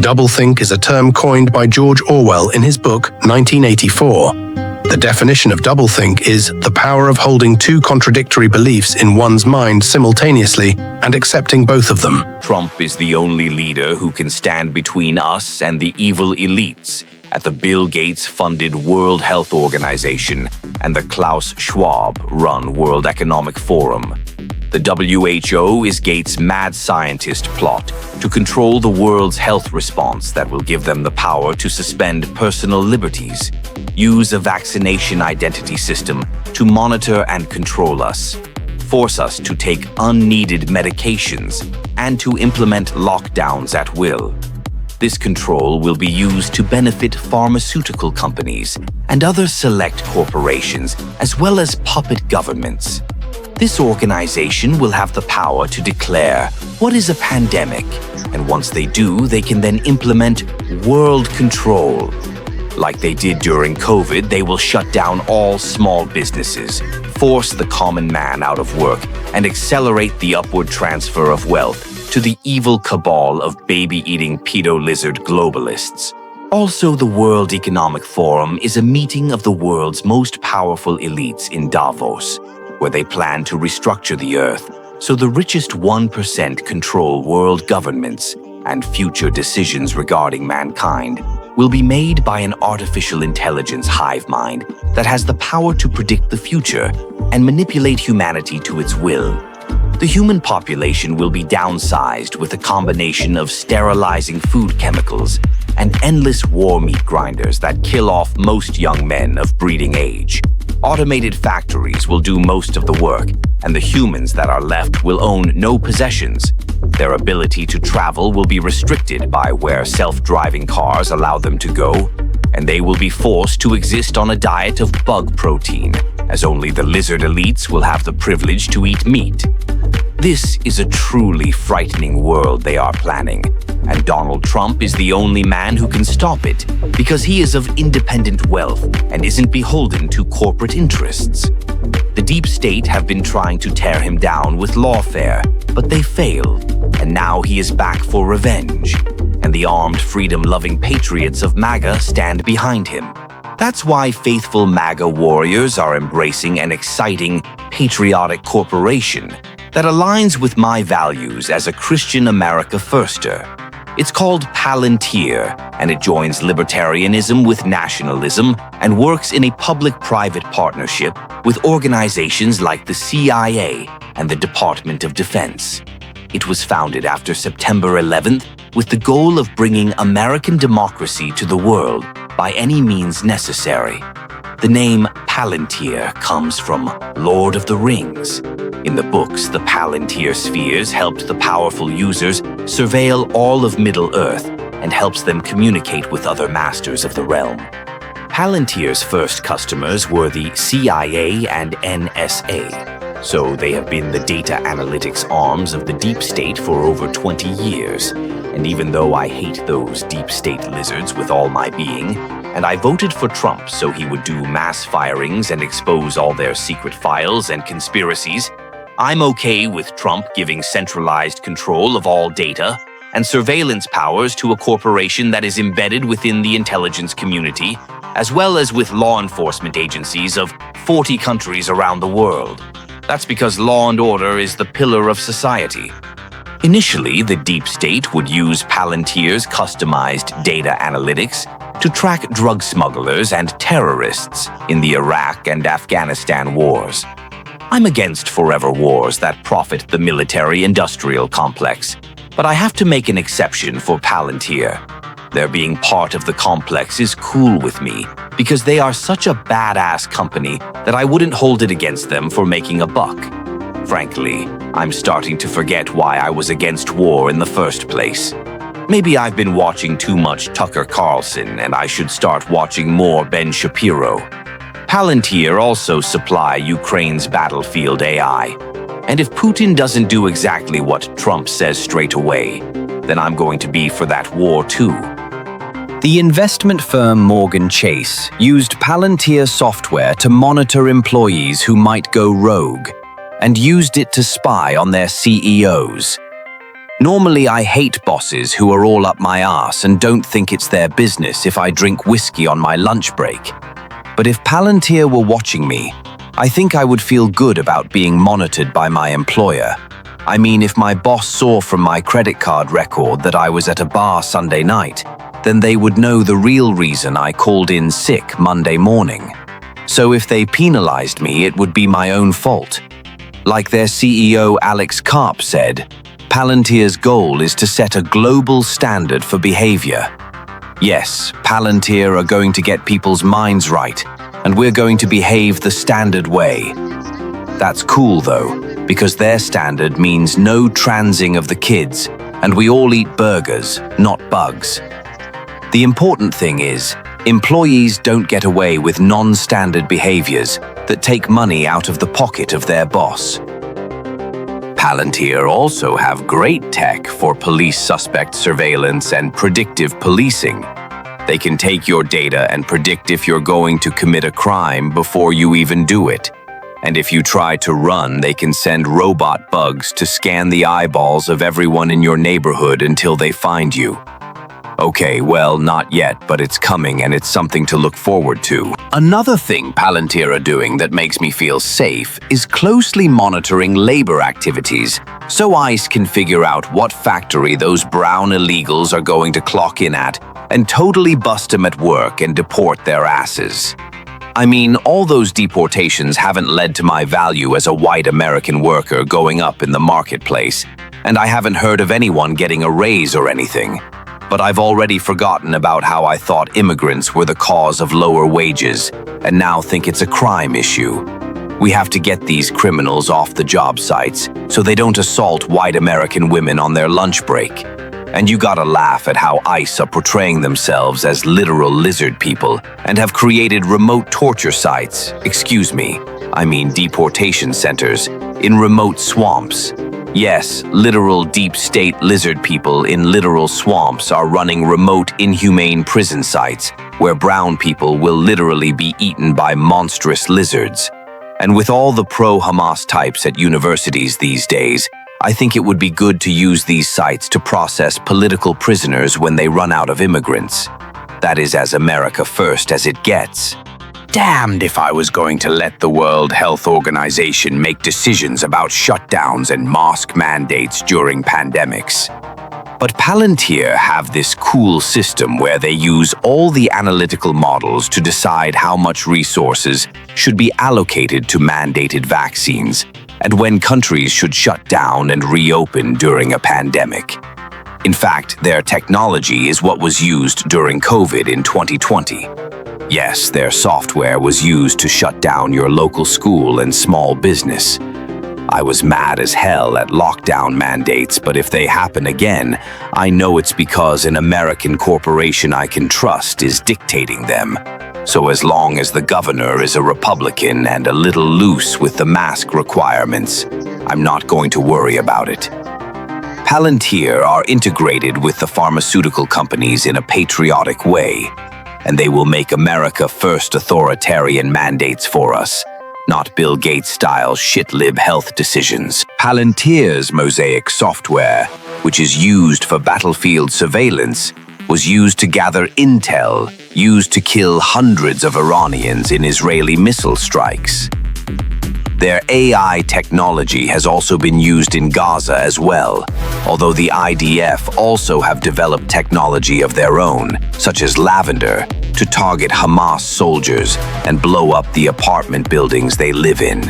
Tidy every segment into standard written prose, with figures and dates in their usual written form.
Doublethink is a term coined by George Orwell in his book 1984. The definition of doublethink is the power of holding two contradictory beliefs in one's mind simultaneously and accepting both of them. Trump is the only leader who can stand between us and the evil elites at the Bill Gates-funded World Health Organization and the Klaus Schwab-run World Economic Forum. The WHO is Gates' mad scientist plot to control the world's health response that will give them the power to suspend personal liberties, use a vaccination identity system to monitor and control us, force us to take unneeded medications, and to implement lockdowns at will. This control will be used to benefit pharmaceutical companies and other select corporations, as well as puppet governments. This organization will have the power to declare what is a pandemic, and once they do, they can then implement world control. Like they did during COVID, they will shut down all small businesses, force the common man out of work, and accelerate the upward transfer of wealth to the evil cabal of baby-eating pedo-lizard globalists. Also, the World Economic Forum is a meeting of the world's most powerful elites in Davos, where they plan to restructure the Earth so the richest 1% control world governments, and future decisions regarding mankind will be made by an artificial intelligence hive mind that has the power to predict the future and manipulate humanity to its will. The human population will be downsized with a combination of sterilizing food chemicals and endless war meat grinders that kill off most young men of breeding age. Automated factories will do most of the work, and the humans that are left will own no possessions. Their ability to travel will be restricted by where self-driving cars allow them to go, and they will be forced to exist on a diet of bug protein, as only the lizard elites will have the privilege to eat meat. This is a truly frightening world they are planning, and Donald Trump is the only man who can stop it because he is of independent wealth and isn't beholden to corporate interests. The deep state have been trying to tear him down with lawfare, but they failed, and now he is back for revenge, and the armed freedom-loving patriots of MAGA stand behind him. That's why faithful MAGA warriors are embracing an exciting, patriotic corporation that aligns with my values as a Christian America firster. It's called Palantir, and it joins libertarianism with nationalism and works in a public-private partnership with organizations like the CIA and the Department of Defense. It was founded after September 11th with the goal of bringing American democracy to the world by any means necessary. The name Palantir comes from Lord of the Rings. In the books, the Palantir spheres helped the powerful users surveil all of Middle-earth and helps them communicate with other masters of the realm. Palantir's first customers were the CIA and NSA, so they have been the data analytics arms of the deep state for over 20 years. And even though I hate those deep state lizards with all my being, and I voted for Trump so he would do mass firings and expose all their secret files and conspiracies, I'm okay with Trump giving centralized control of all data and surveillance powers to a corporation that is embedded within the intelligence community, as well as with law enforcement agencies of 40 countries around the world. That's because law and order is the pillar of society. Initially, the deep state would use Palantir's customized data analytics to track drug smugglers and terrorists in the Iraq and Afghanistan wars. I'm against forever wars that profit the military-industrial complex, but I have to make an exception for Palantir. Their being part of the complex is cool with me because they are such a badass company that I wouldn't hold it against them for making a buck. Frankly, I'm starting to forget why I was against war in the first place. Maybe I've been watching too much Tucker Carlson and I should start watching more Ben Shapiro. Palantir also supply Ukraine's battlefield AI. And if Putin doesn't do exactly what Trump says straight away, then I'm going to be for that war too. The investment firm Morgan Chase used Palantir software to monitor employees who might go rogue, and used it to spy on their CEOs. Normally, I hate bosses who are all up my ass and don't think it's their business if I drink whiskey on my lunch break. But if Palantir were watching me, I think I would feel good about being monitored by my employer. I mean, if my boss saw from my credit card record that I was at a bar Sunday night, then they would know the real reason I called in sick Monday morning. So if they penalized me, it would be my own fault. Like their CEO Alex Karp said, Palantir's goal is to set a global standard for behavior. Yes, Palantir are going to get people's minds right, and we're going to behave the standard way. That's cool though, because their standard means no transing of the kids, and we all eat burgers, not bugs. The important thing is, employees don't get away with non-standard behaviors that take money out of the pocket of their boss. Palantir also have great tech for police suspect surveillance and predictive policing. They can take your data and predict if you're going to commit a crime before you even do it. And if you try to run, they can send robot bugs to scan the eyeballs of everyone in your neighborhood until they find you. Okay, well, not yet, but it's coming and it's something to look forward to. Another thing Palantir are doing that makes me feel safe is closely monitoring labor activities, so ICE can figure out what factory those brown illegals are going to clock in at and totally bust them at work and deport their asses. I mean, all those deportations haven't led to my value as a white American worker going up in the marketplace, and I haven't heard of anyone getting a raise or anything. But I've already forgotten about how I thought immigrants were the cause of lower wages, and now think it's a crime issue. We have to get these criminals off the job sites so they don't assault white American women on their lunch break. And you gotta laugh at how ICE are portraying themselves as literal lizard people and have created remote torture sites, I mean deportation centers, in remote swamps. Yes, literal deep state lizard people in literal swamps are running remote inhumane prison sites where brown people will literally be eaten by monstrous lizards. And with all the pro-Hamas types at universities these days, I think it would be good to use these sites to process political prisoners when they run out of immigrants. That is as America first as it gets. Damned if I was going to let the World Health Organization make decisions about shutdowns and mask mandates during pandemics. But Palantir have this cool system where they use all the analytical models to decide how much resources should be allocated to mandated vaccines and when countries should shut down and reopen during a pandemic. In fact, their technology is what was used during COVID in 2020. Yes, their software was used to shut down your local school and small business. I was mad as hell at lockdown mandates, but if they happen again, I know it's because an American corporation I can trust is dictating them. So as long as the governor is a Republican and a little loose with the mask requirements, I'm not going to worry about it. Palantir are integrated with the pharmaceutical companies in a patriotic way, and they will make America first authoritarian mandates for us, not Bill Gates-style shit-lib health decisions. Palantir's Mosaic software, which is used for battlefield surveillance, was used to gather intel used to kill hundreds of Iranians in Israeli missile strikes. Their AI technology has also been used in Gaza as well, although the IDF also have developed technology of their own, such as lavender, to target Hamas soldiers and blow up the apartment buildings they live in.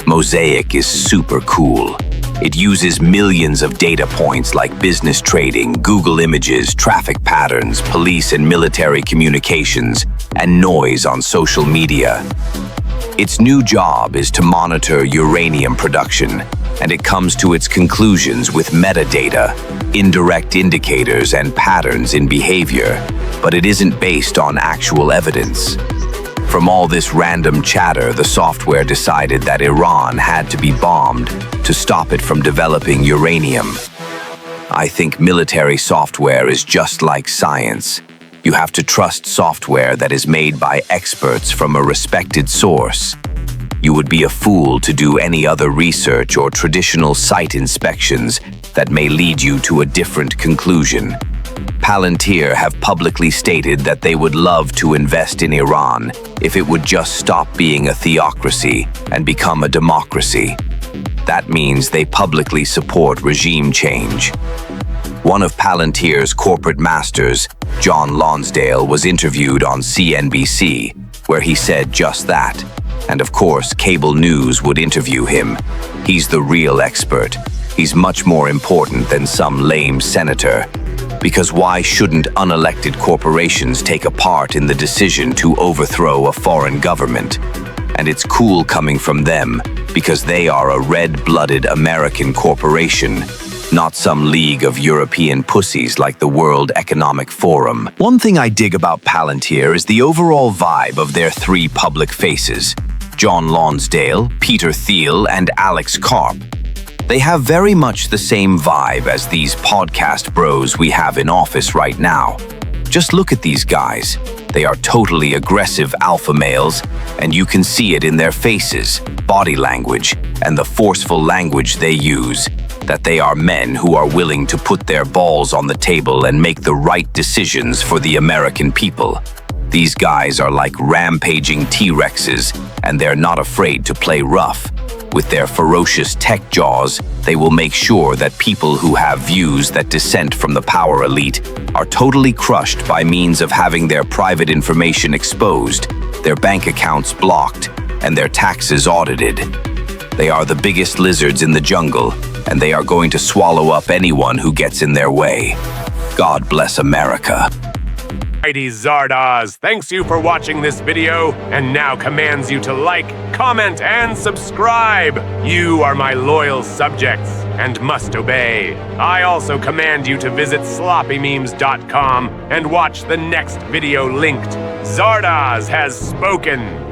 Mosaic is super cool. It uses millions of data points like business trading, Google Images, traffic patterns, police and military communications, and noise on social media. Its new job is to monitor uranium production, and it comes to its conclusions with metadata, indirect indicators, and patterns in behavior, but it isn't based on actual evidence. From all this random chatter, the software decided that Iran had to be bombed to stop it from developing uranium. I think military software is just like science. You have to trust software that is made by experts from a respected source. You would be a fool to do any other research or traditional site inspections that may lead you to a different conclusion. Palantir have publicly stated that they would love to invest in Iran if it would just stop being a theocracy and become a democracy. That means they publicly support regime change. One of Palantir's corporate masters, John Lonsdale, was interviewed on CNBC, where he said just that. And of course, cable news would interview him. He's the real expert. He's much more important than some lame senator. Because why shouldn't unelected corporations take a part in the decision to overthrow a foreign government? And it's cool coming from them, because they are a red-blooded American corporation, not some league of European pussies like the World Economic Forum. One thing I dig about Palantir is the overall vibe of their three public faces: John Lonsdale, Peter Thiel, and Alex Karp. They have very much the same vibe as these podcast bros we have in office right now. Just look at these guys. They are totally aggressive alpha males, and you can see it in their faces, body language, and the forceful language they use, that they are men who are willing to put their balls on the table and make the right decisions for the American people. These guys are like rampaging T-Rexes, and they're not afraid to play rough. With their ferocious tech jaws, they will make sure that people who have views that dissent from the power elite are totally crushed by means of having their private information exposed, their bank accounts blocked, and their taxes audited. They are the biggest lizards in the jungle, and they are going to swallow up anyone who gets in their way. God bless America. Mighty Zardoz thanks you for watching this video and now commands you to like, comment, and subscribe. You are my loyal subjects and must obey. I also command you to visit sloppymemes.com and watch the next video linked. Zardoz has spoken.